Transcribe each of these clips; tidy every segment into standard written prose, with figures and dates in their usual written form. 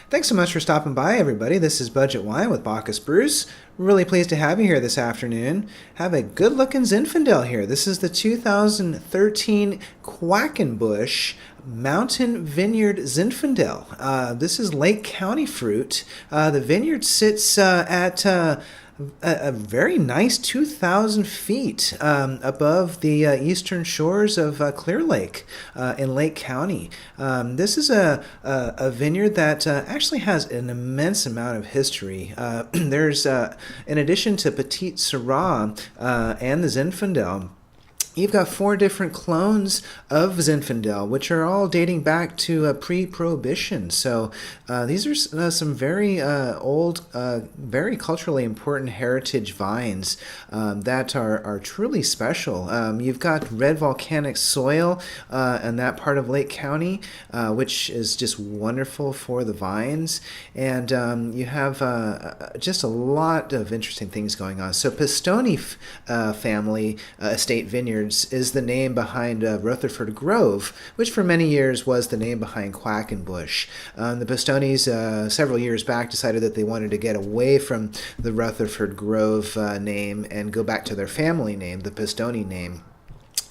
Thanks so much for stopping by, everybody. This is Budget Wine with Bacchus Bruce. Really pleased to have you here this afternoon. Have a good-looking Zinfandel here. This is the 2013 Quackenbush Mountain Vineyard Zinfandel. This is Lake County fruit. The vineyard sits at a very nice 2,000 feet above the eastern shores of Clear Lake in Lake County. This is a vineyard that actually has an immense amount of history. There's, in addition to Petite Syrah and the Zinfandel, you've got 4 different clones of Zinfandel, which are all dating back to pre-Prohibition. So these are some very old, very culturally important heritage vines that are truly special. You've got red volcanic soil in that part of Lake County, which is just wonderful for the vines. And you have just a lot of interesting things going on. So Pistone family estate vineyards is the name behind Rutherford Grove, which for many years was the name behind Quackenbush. The Pistones, several years back, decided that they wanted to get away from the Rutherford Grove name and go back to their family name, the Pistone name.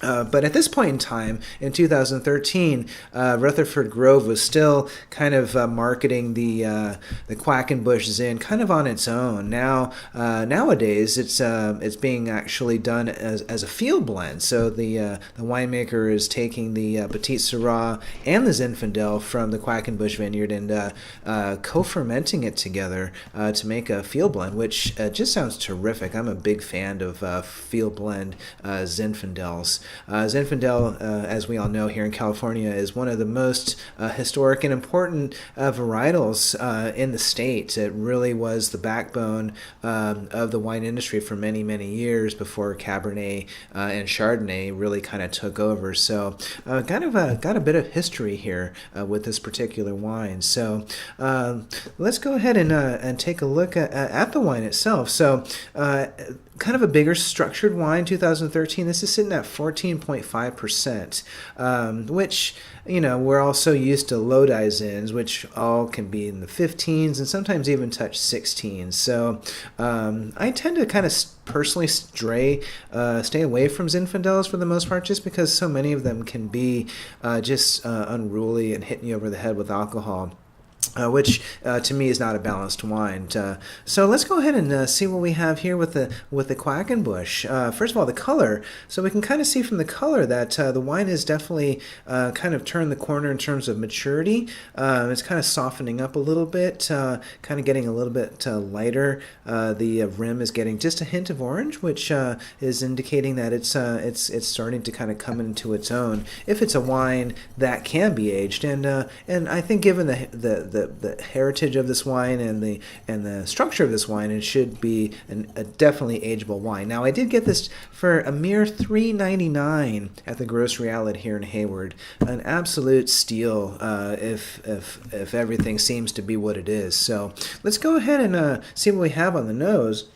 But at this point in time, in 2013, Rutherford Grove was still kind of marketing the Quackenbush Zin kind of on its own. Now, nowadays, it's being actually done as a field blend. So the winemaker is taking the Petite Syrah and the Zinfandel from the Quackenbush vineyard and co-fermenting it together to make a field blend, which just sounds terrific. I'm a big fan of field blend Zinfandels. Zinfandel, as we all know here in California, is one of the most historic and important varietals in the state. It really was the backbone of the wine industry for many, many years before Cabernet and Chardonnay really kind of took over. So got a bit of history here with this particular wine. So let's go ahead and take a look at the wine itself. So kind of a bigger structured wine, 2013. This is sitting at 14.5%, which, you know, we're all so used to Lodi Zins, which all can be in the 15s and sometimes even touch 16s. So I tend to kind of personally stay away from Zinfandels for the most part, just because so many of them can be just unruly and hitting you over the head with alcohol. Which to me is not a balanced wine. So let's go ahead and see what we have here with the Quackenbush. First of all, the color. So we can kind of see from the color that the wine has definitely kind of turned the corner in terms of maturity. It's kind of softening up a little bit, kind of getting a little bit lighter. The rim is getting just a hint of orange, which is indicating that it's starting to kind of come into its own. If it's a wine that can be aged, and I think given the heritage of this wine and the structure of this wine, it should be a definitely ageable wine. Now, I did get this for a mere $3.99 at the Grocery Outlet here in Hayward. An absolute steal if everything seems to be what it is. So let's go ahead and see what we have on the nose.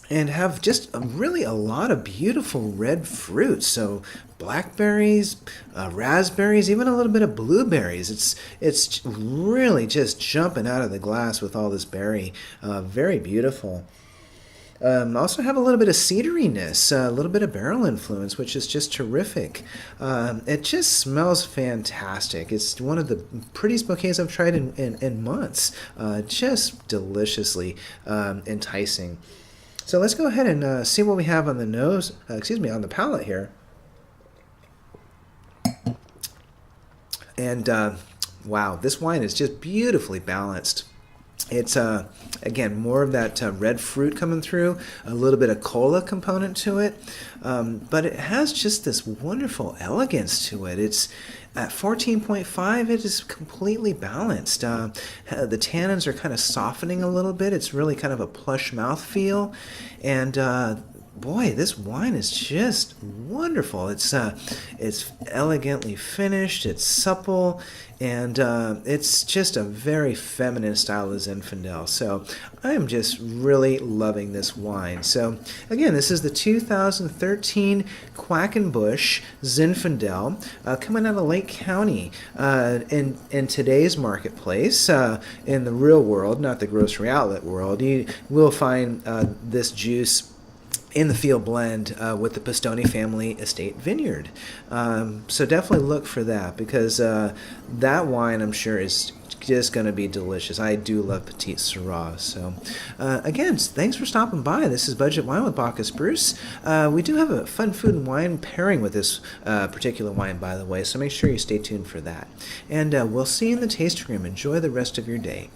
And have just really a lot of beautiful red fruits. So blackberries, raspberries, even a little bit of blueberries. It's really just jumping out of the glass with all this berry. Very beautiful. Also have a little bit of cedariness, a little bit of barrel influence, which is just terrific. It just smells fantastic. It's one of the prettiest bouquets I've tried in months. Just deliciously enticing. So let's go ahead and see what we have on the nose, on the palate here. And wow, this wine is just beautifully balanced. It's, again, more of that red fruit coming through, a little bit of cola component to it, but it has just this wonderful elegance to it. It's at 14.5, it is completely balanced. The tannins are kind of softening a little bit. It's really kind of a plush mouthfeel, and Boy, this wine is just wonderful. It's elegantly finished. It's supple, and it's just a very feminine style of Zinfandel. So I am just really loving this wine. So again, this is the 2013 Quackenbush Zinfandel, coming out of Lake County. In today's marketplace, in the real world, not the grocery outlet world, you will find this juice in the field blend with the Pistone family estate vineyard. So definitely look for that, because that wine, I'm sure, is just going to be delicious. I do love Petite Syrah. So again, thanks for stopping by. This is Budget Wine with Bacchus Bruce. We do have a fun food and wine pairing with this particular wine, by the way, so make sure you stay tuned for that. And we'll see you in the tasting room. Enjoy the rest of your day.